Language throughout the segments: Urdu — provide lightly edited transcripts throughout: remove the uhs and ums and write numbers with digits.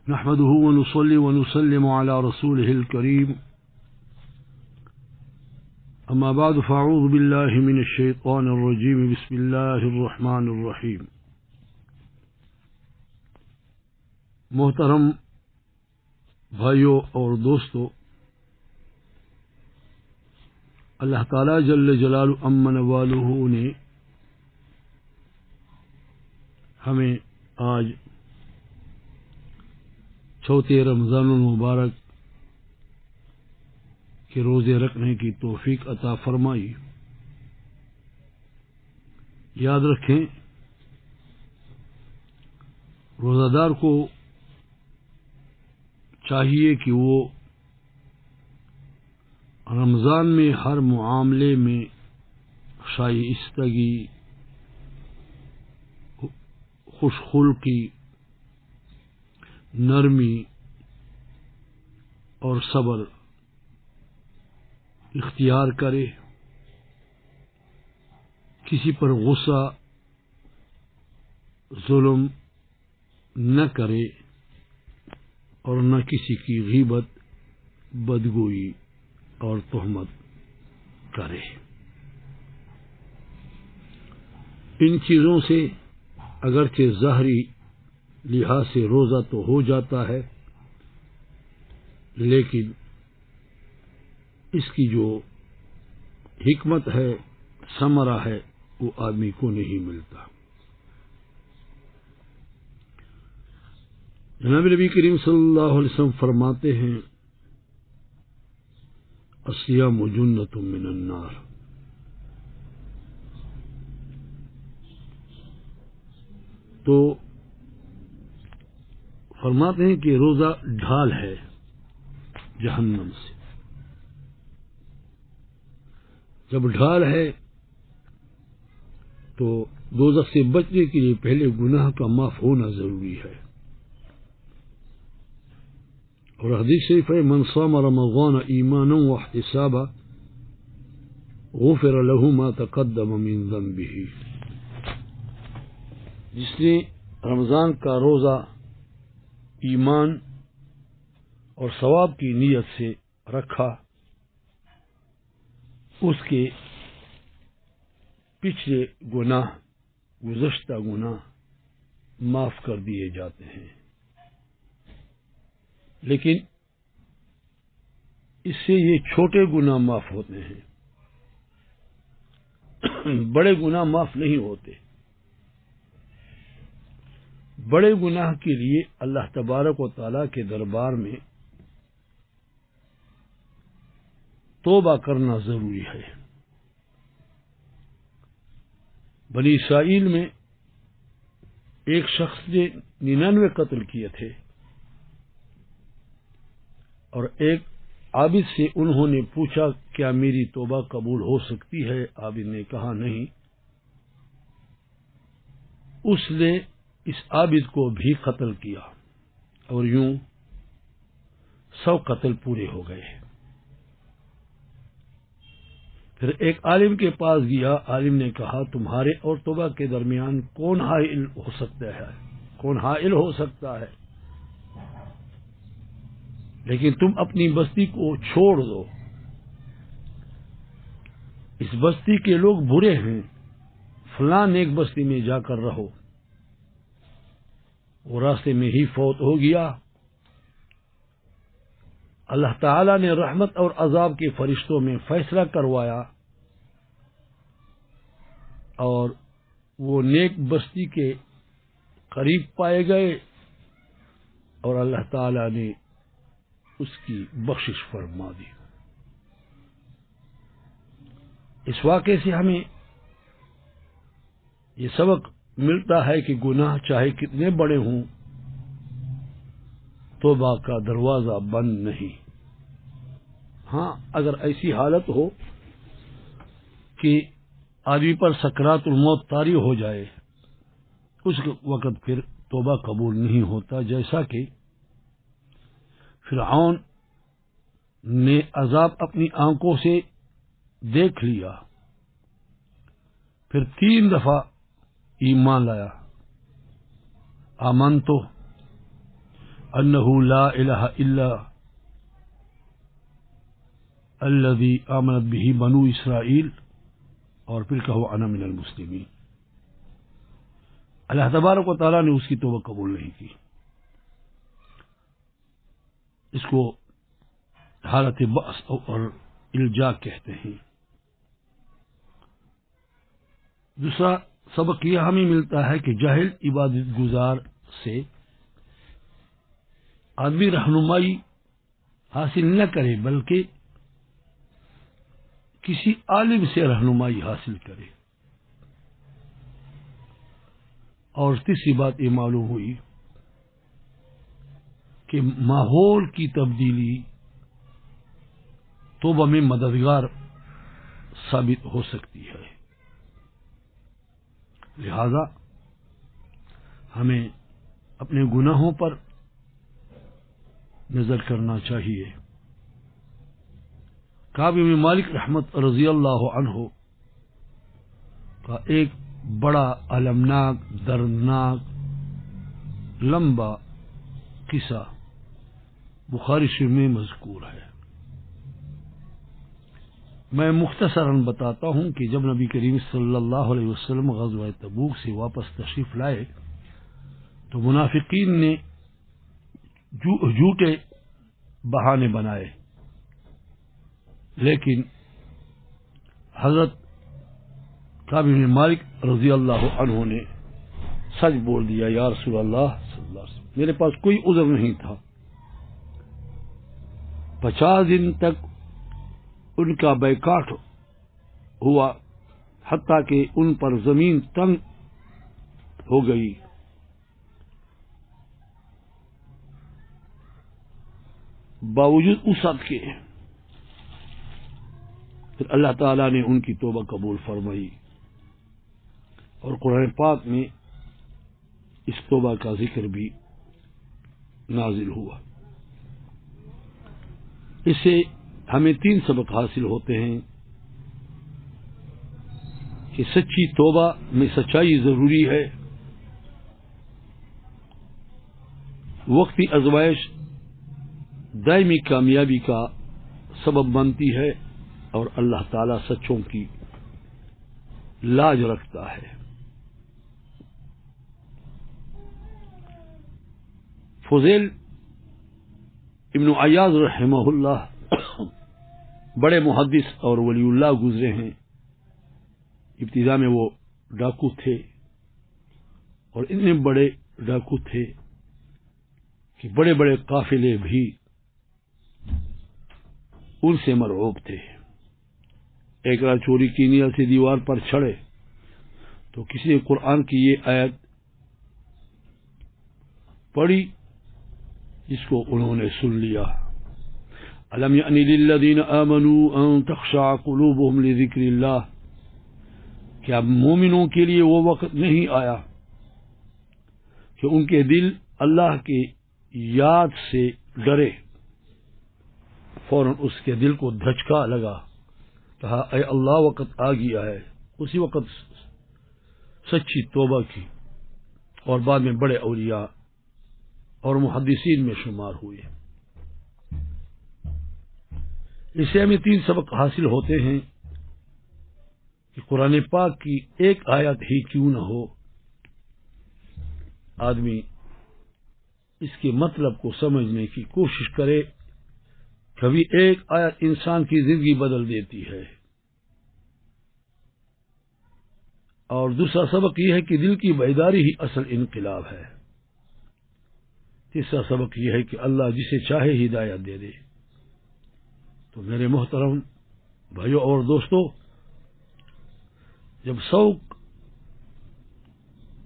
نحمده ونصلي ونسلم على رسوله الكريم أما بعد فأعوذ بالله من الشيطان الرجيم بسم الله الرحمن الرحيم. محترم بھائیوں اور دوستو، اللہ تعالیٰ جل جلالہ امن والہ نے ہمیں آج چوتھے رمضان المبارک کے روزے رکھنے کی توفیق عطا فرمائی. یاد رکھیں، روزہ دار کو چاہیے کہ وہ رمضان میں ہر معاملے میں شائستگی، خوش خلقی، نرمی اور صبر اختیار کرے، کسی پر غصہ ظلم نہ کرے اور نہ کسی کی غیبت، بدگوئی اور تہمت کرے. ان چیزوں سے اگرچہ ظاہری لحاظ سے روزہ تو ہو جاتا ہے، لیکن اس کی جو حکمت ہے، ثمرہ ہے، وہ آدمی کو نہیں ملتا. جناب نبی کریم صلی اللہ علیہ وسلم فرماتے ہیں، الصیام جنۃ من النار. تو فرماتے ہیں کہ روزہ ڈھال ہے جہنم سے. جب ڈھال ہے تو دوزخ سے بچنے کے لیے پہلے گناہ کا معاف ہونا ضروری ہے. اور حدیث شریف ہے، من صام رمضان ایمانا واحتسابا غفر له ما تقدم من ذنبه. جس نے رمضان کا روزہ ایمان اور ثواب کی نیت سے رکھا، اس کے پچھلے گناہ، گزشتہ گناہ معاف کر دیے جاتے ہیں. لیکن اس سے یہ چھوٹے گناہ معاف ہوتے ہیں، بڑے گناہ معاف نہیں ہوتے. بڑے گناہ کے لیے اللہ تبارک و تعالیٰ کے دربار میں توبہ کرنا ضروری ہے. بنی اسرائیل میں ایک شخص نے 99 قتل کیے تھے، اور ایک عابد سے انہوں نے پوچھا، کیا میری توبہ قبول ہو سکتی ہے؟ عابد نے کہا نہیں. اس نے اس عابد کو بھی قتل کیا، اور یوں 100 قتل پورے ہو گئے. پھر ایک عالم کے پاس گیا. عالم نے کہا، تمہارے اور توبہ کے درمیان کون حائل ہو سکتا ہے؟ کون حائل ہو سکتا ہے؟ لیکن تم اپنی بستی کو چھوڑ دو، اس بستی کے لوگ برے ہیں، فلاں ایک بستی میں جا کر رہو. وہ راستے میں ہی فوت ہو گیا. اللہ تعالی نے رحمت اور عذاب کے فرشتوں میں فیصلہ کروایا، اور وہ نیک بستی کے قریب پائے گئے، اور اللہ تعالی نے اس کی بخشش فرما دی. اس واقعے سے ہمیں یہ سبق ملتا ہے کہ گناہ چاہے کتنے بڑے ہوں، توبہ کا دروازہ بند نہیں. ہاں، اگر ایسی حالت ہو کہ آدمی پر سکرات الموت طاری ہو جائے، اس وقت پھر توبہ قبول نہیں ہوتا. جیسا کہ فرعون نے عذاب اپنی آنکھوں سے دیکھ لیا، پھر 3 دفعہ ایمان لایا. آمنتو انہ لا الہ الا الذی آمنت بہ بنو اسرائیل، اور پھر کہو انا من المسلمین۔ اللہ تبارک و تعالیٰ نے اس کی توبہ قبول نہیں کی۔ اس کو حالت بأس اور الجا کہتے ہیں۔ دوسرا سبق یہ ہمیں ملتا ہے کہ جاہل عبادت گزار سے آدمی رہنمائی حاصل نہ کرے، بلکہ کسی عالم سے رہنمائی حاصل کرے۔ اور تیسری بات یہ معلوم ہوئی کہ ماحول کی تبدیلی توبہ میں مددگار ثابت ہو سکتی ہے، لہذا ہمیں اپنے گناہوں پر نظر کرنا چاہیے۔ کعب بن مالک رحمت رضی اللہ عنہ کا ایک بڑا المناک، دردناک، لمبا قصہ بخاری شریف میں مذکور ہے۔ میں مختصراً بتاتا ہوں کہ جب نبی کریم صلی اللہ علیہ وسلم غزوہ تبوک سے واپس تشریف لائے تو منافقین نے جھوٹے بہانے بنائے، لیکن حضرت کعب بن مالک رضی اللہ عنہ نے سچ بول دیا، یا رسول اللہ صلی اللہ علیہ وسلم، میرے پاس کوئی عذر نہیں تھا۔ 50 دن تک ان کا بیکاٹ ہوا، حتیٰ کہ ان پر زمین تنگ ہو گئی۔ باوجود وسعت کے پھر اللہ تعالیٰ نے ان کی توبہ قبول فرمائی، اور قرآن پاک میں اس توبہ کا ذکر بھی نازل ہوا۔ اس سے ہمیں 3 سبق حاصل ہوتے ہیں کہ سچی توبہ میں سچائی ضروری ہے، وقتی آزمائش دائمی کامیابی کا سبب بنتی ہے، اور اللہ تعالی سچوں کی لاج رکھتا ہے۔ فضیل ابن عیاض رحمہ اللہ بڑے محدث اور ولی اللہ گزرے ہیں۔ ابتدا میں وہ ڈاکو تھے، اور اتنے بڑے ڈاکو تھے کہ بڑے بڑے قافلے بھی ان سے مرعوب تھے۔ ایک رات چوری کی نیت سے دیوار پر چڑھے تو کسی نے قرآن کی یہ آیت پڑھی، جس کو انہوں نے سن لیا، أَلَمْ يَأْنِ لِلَّذِينَ آمَنُوا أَن تَخْشَعَ قُلُوبُهُمْ لِذِكْرِ اللَّهِ، کیا مومنوں کے لیے وہ وقت نہیں آیا کہ ان کے دل اللہ کی یاد سے ڈرے؟ فوراً اس کے دل کو دھچکا لگا، کہا اے اللہ وقت آ گیا ہے۔ اسی وقت سچی توبہ کی، اور بعد میں بڑے اولیاء اور محدثین میں شمار ہوئے۔ اس سے ہمیں 3 سبق حاصل ہوتے ہیں کہ قرآن پاک کی ایک آیت ہی کیوں نہ ہو، آدمی اس کے مطلب کو سمجھنے کی کوشش کرے۔ کبھی ایک آیت انسان کی زندگی بدل دیتی ہے۔ اور دوسرا سبق یہ ہے کہ دل کی بیداری ہی اصل انقلاب ہے۔ تیسرا سبق یہ ہے کہ اللہ جسے چاہے ہدایت دے دے۔ تو میرے محترم بھائیوں اور دوستو، جب 100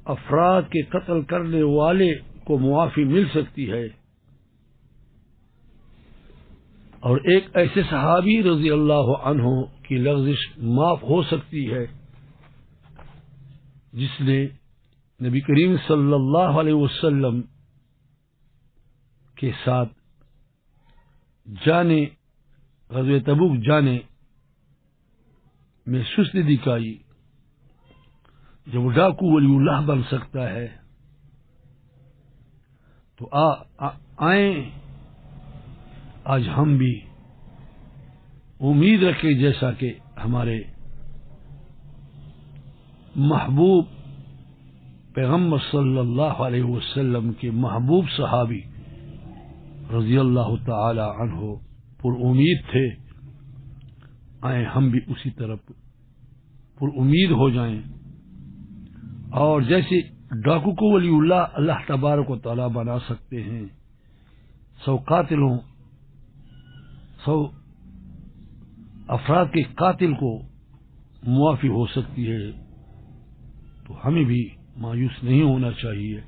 افراد کے قتل کرنے والے کو معافی مل سکتی ہے، اور ایک ایسے صحابی رضی اللہ عنہ کی لغزش معاف ہو سکتی ہے جس نے نبی کریم صلی اللہ علیہ وسلم کے ساتھ غزوہ تبوک جانے میں سستی دکھائی، جب ڈاکو ولی اللہ بن سکتا ہے تو آئیں آج ہم بھی امید رکھیں، جیسا کہ ہمارے محبوب پیغمبر صلی اللہ علیہ وسلم کے محبوب صحابی رضی اللہ تعالی عنہ پر امید تھے، آئیں ہم بھی اسی طرح پر امید ہو جائیں، اور جیسے ڈاکو کو ولی اللہ تبارک و تعالی بنا سکتے ہیں، 100 افراد کے قاتل کو معافی ہو سکتی ہے، تو ہمیں بھی مایوس نہیں ہونا چاہیے۔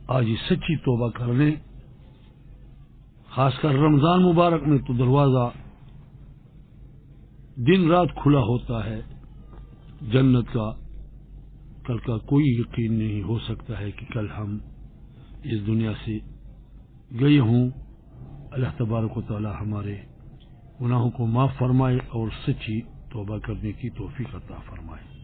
آج یہ سچی توبہ کر لیں، خاص کر رمضان مبارک میں تو دروازہ دن رات کھلا ہوتا ہے جنت کا۔ کل کا کوئی یقین نہیں ہو سکتا ہے کہ کل ہم اس دنیا سے گئے ہوں۔ اللہ تبارک و تعالی ہمارے گناہوں کو معاف فرمائے اور سچی توبہ کرنے کی توفیق عطا فرمائے۔